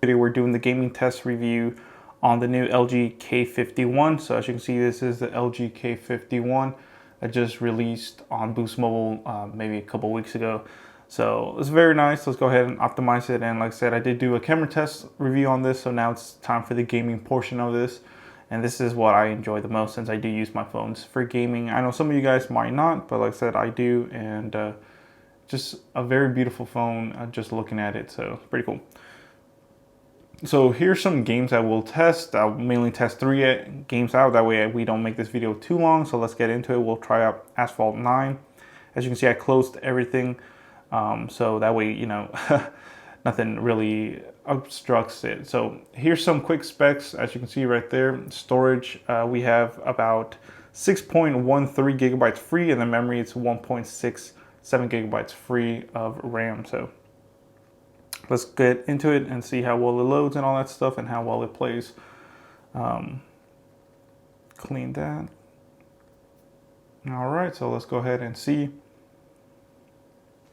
Today we're doing the gaming test review on the new LG K51. So as you can see, this is the LG K51 that just released on Boost Mobile maybe a couple weeks ago. So it's very nice. Let's go ahead and optimize it. And like I said, I did do a camera test review on this, so now it's time for the gaming portion of this. And this is what I enjoy the most, since I do use my phones for gaming. I know some of you guys might not, but like I said, I do. And just a very beautiful phone, just looking at it. So it's pretty cool. So here's some games that we'll test. I'll mainly test 3 games out. That way we don't make this video too long. So let's get into it. We'll try out Asphalt 9. As you can see, I closed everything. So that way, you know, nothing really obstructs it. So here's some quick specs. As you can see right there, storage, we have about 6.13 gigabytes free, and the memory it's 1.67 gigabytes free of RAM. So let's get into it and see how well it loads and all that stuff, and how well it plays. Clean that. All right, so let's go ahead and see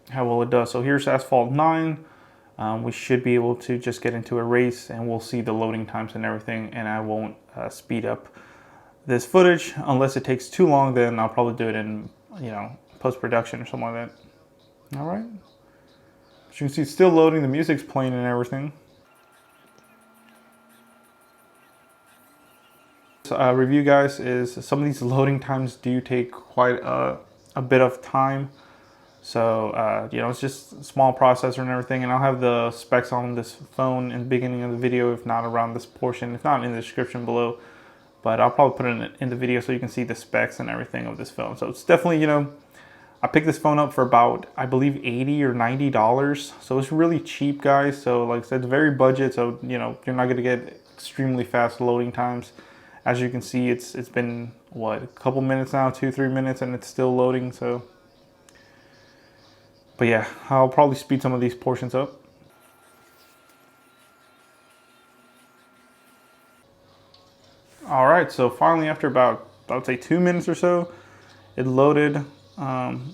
how well it does. So here's Asphalt 9. We should be able to just get into a race, and we'll see the loading times and everything, and I won't speed up this footage unless it takes too long. Then I'll probably do it in, you know, post-production or something like that. All right. As you can see, it's still loading, the music's playing and everything. Review, guys, is some of these loading times do take quite a bit of time. So, you know, it's just a small processor and everything. And I'll have the specs on this phone in the beginning of the video, if not around this portion, if not in the description below. But I'll probably put it in the video so you can see the specs and everything of this phone. So it's definitely, you know, I picked this phone up for about, I believe, $80 or $90. So it's really cheap, guys. So like I said, it's very budget. So, you know, you're not going to get extremely fast loading times. As you can see, it's been, what, a couple minutes now, 2-3 minutes, and it's still loading. So, but yeah, I'll probably speed some of these portions up. All right, so finally, after about, I would say 2 minutes or so, it loaded.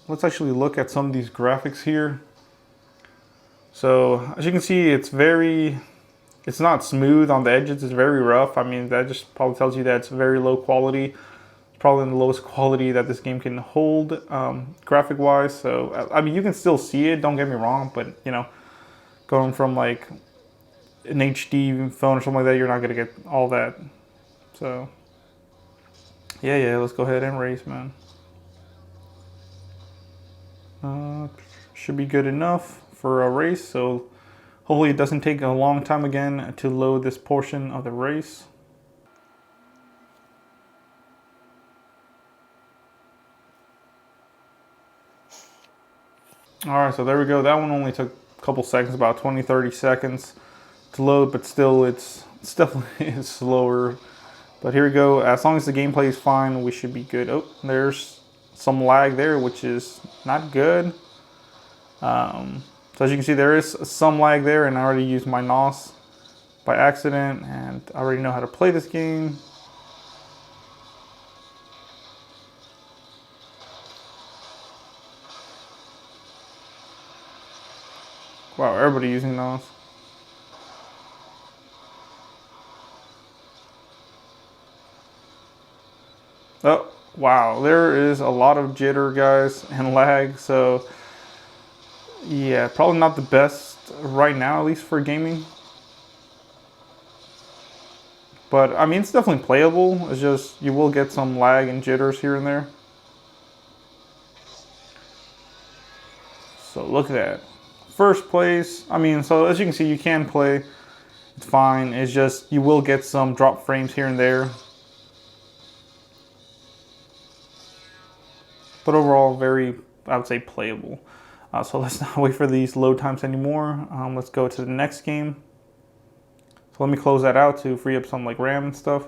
Let's actually look at some of these graphics here. So as you can see, it's not smooth on the edges. It's very rough. I mean, that just probably tells you that it's very low quality. It's probably the lowest quality that this game can hold, graphic wise. So I mean, you can still see it, don't get me wrong, but you know, going from like an HD phone or something like that, you're not gonna get all that. So yeah, let's go ahead and race, man. Should be good enough for a race. So hopefully it doesn't take a long time again to load this portion of the race. All right, so there we go. That one only took a couple seconds, about 20-30 seconds to load, but still it's definitely slower. But here we go. As long as the gameplay is fine, we should be good. Oh, there's some lag there, which is not good. So as you can see, there is some lag there, and I already used my NOS by accident, and I already know how to play this game. Wow, everybody using NOS. Oh, wow, there is a lot of jitter, guys, and lag. So yeah, probably not the best right now, at least for gaming. But I mean, it's definitely playable. It's just you will get some lag and jitters here and there. So look at that. First place. I mean, so as you can see, you can play. It's fine. It's just you will get some drop frames here and there. But overall, very, I would say, playable. So let's not wait for these load times anymore. Let's go to the next game. So let me close that out to free up some like RAM and stuff.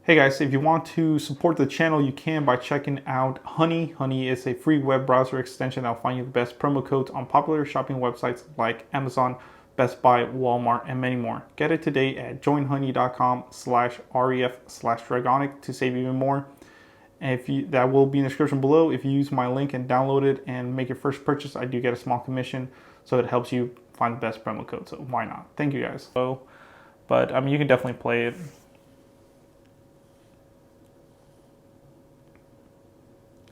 Hey guys, if you want to support the channel, you can by checking out Honey. Honey is a free web browser extension that will find you the best promo codes on popular shopping websites like Amazon, Best Buy, Walmart, and many more. Get it today at joinhoney.com/ref/dragonic to save even more. And that will be in the description below. If you use my link and download it and make your first purchase, I do get a small commission, so it helps you find the best promo code. So why not? Thank you guys. So, but I mean, you can definitely play it.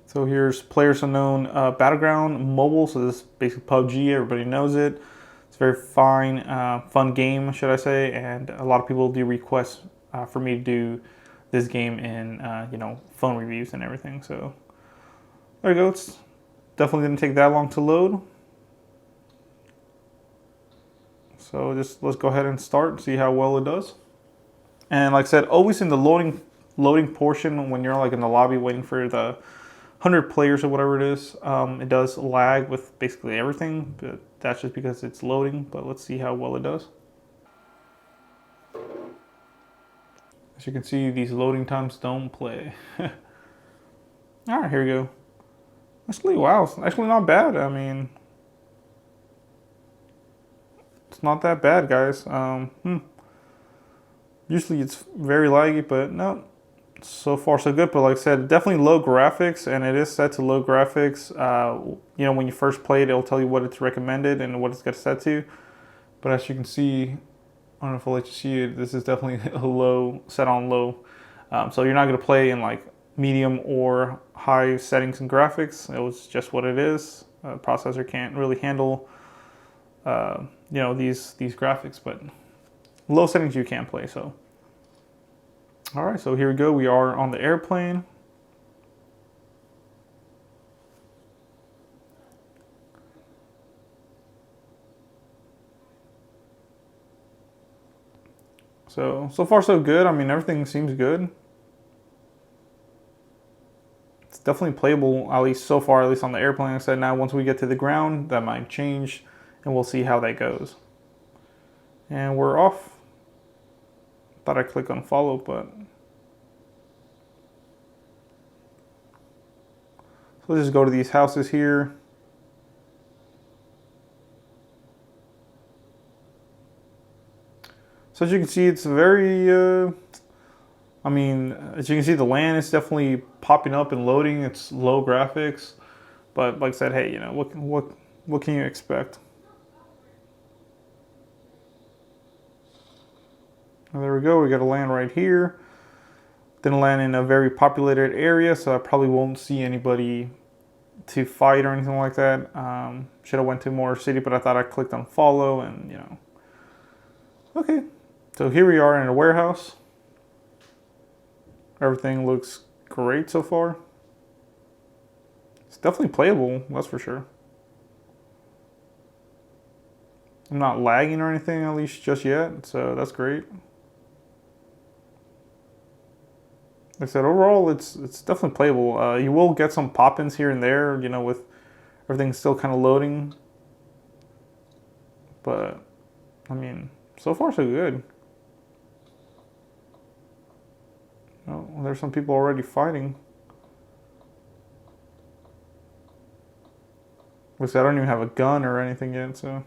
So here's Players Unknown Battleground Mobile. So this is basically PUBG. Everybody knows it. It's a very fine, fun game, should I say? And a lot of people do request for me to do this game in, phone reviews and everything. So there you go. It's definitely didn't take that long to load. So just let's go ahead and start and see how well it does. And like I said, always in the loading portion when you're like in the lobby waiting for the 100 players or whatever it is, it does lag with basically everything, but that's just because it's loading. But let's see how well it does. As you can see, these loading times don't play. All right, here we go. Actually, wow, it's actually not bad. I mean, it's not that bad, guys. Usually it's very laggy, but no. So far so good, but like I said, definitely low graphics, and it is set to low graphics. When you first play it, it'll tell you what it's recommended and what it's got set to. But as you can see, I don't know if I'll let you see it, this is definitely a low, set on low. So you're not going to play in like medium or high settings and graphics. It was just what it is. Processor can't really handle these graphics, but low settings you can play. So all right, so here we go. We are on the airplane. So far so good. I mean, everything seems good. It's definitely playable, at least so far, at least on the airplane. Like I said, now once we get to the ground, that might change, and we'll see how that goes. And we're off. Thought I clicked on follow, but so let's just go to these houses here. So as you can see, it's very, as you can see, the land is definitely popping up and loading. It's low graphics, but like I said, hey, what can you expect? And there we go. We got to land right here. Didn't land in a very populated area, so I probably won't see anybody to fight or anything like that. Should have went to more city, but I thought I clicked on follow, and Okay, so here we are in a warehouse. Everything looks great so far. It's definitely playable, that's for sure. I'm not lagging or anything, at least just yet, so that's great. Like I said, overall, it's definitely playable. You will get some pop-ins here and there, with everything still kind of loading. But, I mean, so far so good. Oh, there's some people already fighting. Like I said, I don't even have a gun or anything yet, so.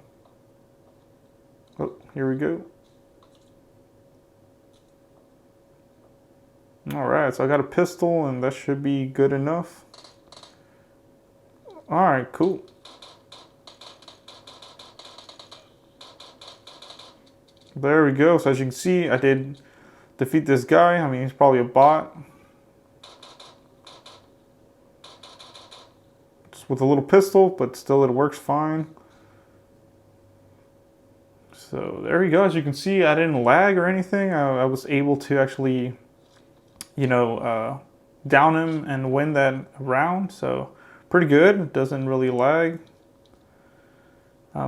Oh, here we go. All right, so I got a pistol, and that should be good enough. All right, cool. There we go. So as you can see, I did defeat this guy. I mean, he's probably a bot. Just with a little pistol, but still it works fine. So there we go. As you can see, I didn't lag or anything. I was able to actually down him and win that round. So pretty good. It doesn't really lag.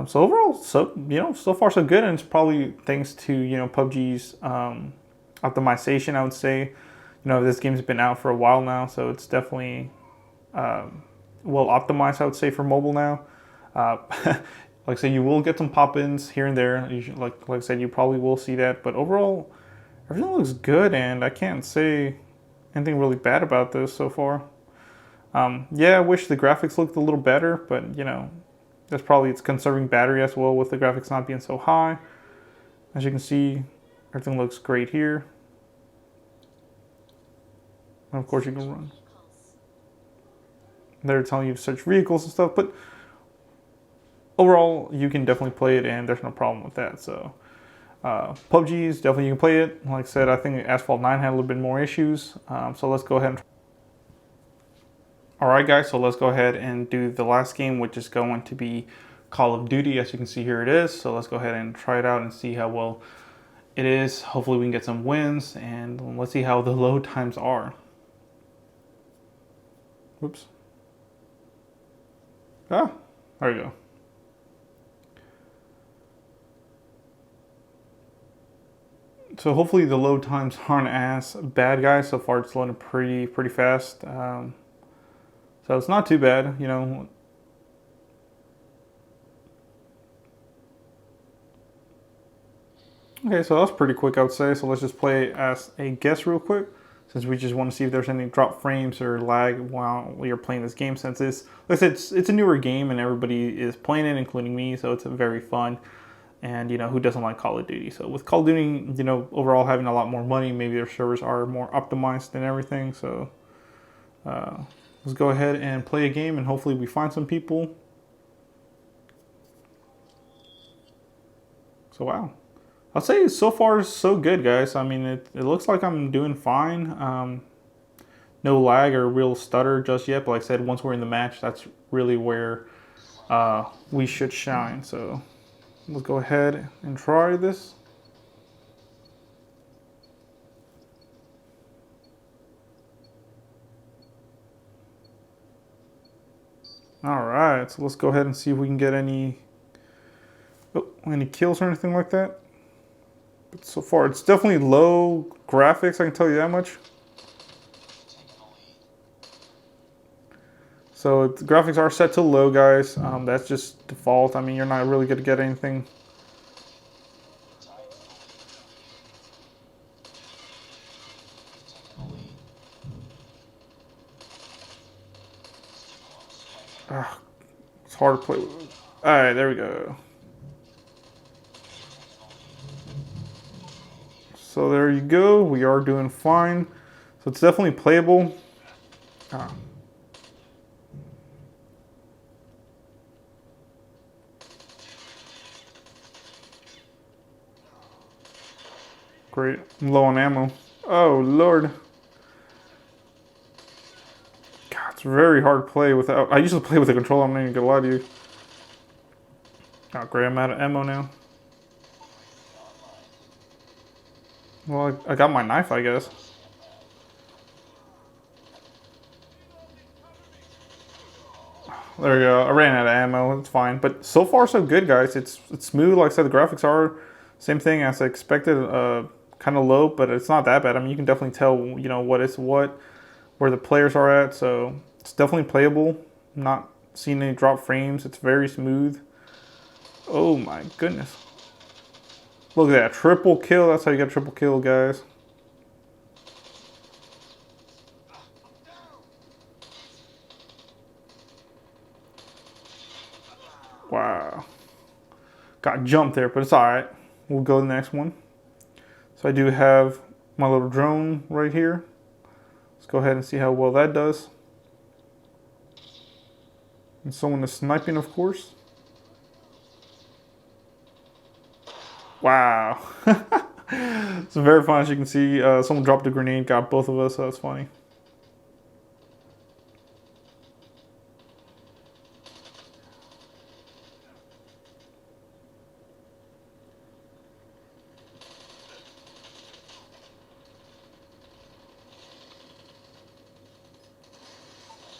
So overall, so far so good, and it's probably thanks to PUBG's optimization. I would say, this game's been out for a while now, so it's definitely well optimized. I would say for mobile now. Like I said, you will get some pop-ins here and there. Like I said, you probably will see that, but overall, everything looks good, and I can't say anything really bad about this so far. Yeah, I wish the graphics looked a little better, but that's probably it's conserving battery as well with the graphics not being so high. As you can see, everything looks great here. And of course you can run. They're telling you to search vehicles and stuff, but overall, you can definitely play it, and there's no problem with that. So PUBG is definitely, you can play it. Like I said, I think Asphalt 9 had a little bit more issues. So let's go ahead and... Alright guys, so let's go ahead and do the last game, which is going to be Call of Duty. As you can see here it is. So let's go ahead and try it out and see how well it is. Hopefully we can get some wins, and let's see how the load times are. Whoops. Ah, there we go. So hopefully the load times aren't as bad, guys. So far it's loading pretty fast. So it's not too bad, you know. Okay, so that's pretty quick, I would say. So let's just play as a guest real quick, since we just want to see if there's any drop frames or lag while you're playing this game. Since like I said, it's a newer game and everybody is playing it, including me. So it's very fun. And, you know, who doesn't like Call of Duty? So with Call of Duty, you know, overall having a lot more money, maybe their servers are more optimized and everything. So let's go ahead and play a game, and hopefully we find some people. So, wow. I'll say so far so good, guys. I mean, it looks like I'm doing fine. No lag or real stutter just yet. But like I said, once we're in the match, that's really where we should shine. So... let's go ahead and try this. All right, so let's go ahead and see if we can get any kills or anything like that. But so far, it's definitely low graphics, I can tell you that much. So the graphics are set to low, guys. That's just default. I mean, you're not really going to get anything. It's hard to play with. All right, there we go. So there you go. We are doing fine. So it's definitely playable. Great. I'm low on ammo. Oh, Lord. God, it's very hard to play without... I usually play with a controller. I'm not even going to lie to you. Oh, great. I'm out of ammo now. Well, I got my knife, I guess. There we go. I ran out of ammo. It's fine. But so far, so good, guys. It's smooth. Like I said, the graphics are same thing as I expected. Kind of low, but it's not that bad. I mean, you can definitely tell, you know, what is what, where the players are at. So it's definitely playable. I'm not seeing any drop frames. It's very smooth. Oh my goodness. Look at that. Triple kill. That's how you get a triple kill, guys. Wow. Got jumped there, but it's alright. We'll go to the next one. So I do have my little drone right here. Let's go ahead and see how well that does. And someone is sniping, of course. Wow. It's very fun, as you can see. Someone dropped a grenade, got both of us, so that's funny.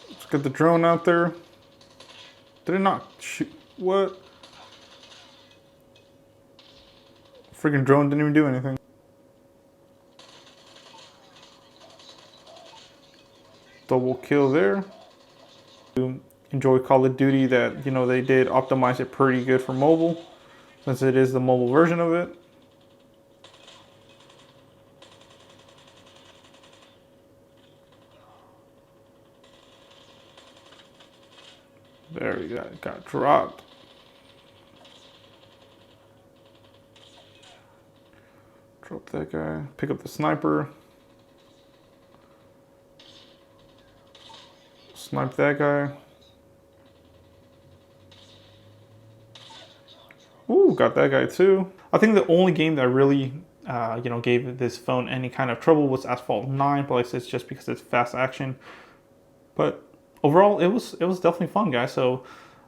Let's get the drone out there. Did it not shoot? What? Freaking drone didn't even do anything. Double kill there. Enjoy Call of Duty that, you know, they did optimize it pretty good for mobile, since it is the mobile version of it. There we go. Got dropped. Drop that guy. Pick up the sniper. Snipe that guy. Ooh, got that guy too. I think the only game that really, gave this phone any kind of trouble was Asphalt 9, but like I said, it's just because it's fast action. But overall, it was definitely fun, guys. So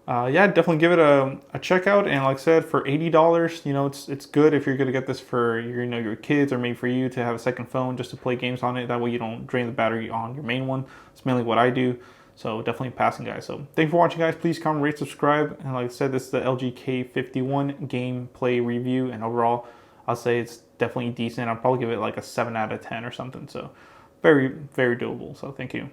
yeah, definitely give it a check out. And like I said, for $80, it's good if you're gonna get this for your kids, or maybe for you to have a second phone just to play games on it. That way you don't drain the battery on your main one. It's mainly what I do. So definitely passing, guys. So thank you for watching, guys. Please comment, rate, subscribe. And like I said, this is the LG K51 gameplay review. And overall, I'll say it's definitely decent. I'll probably give it like a 7 out of 10 or something. So very, very doable. So thank you.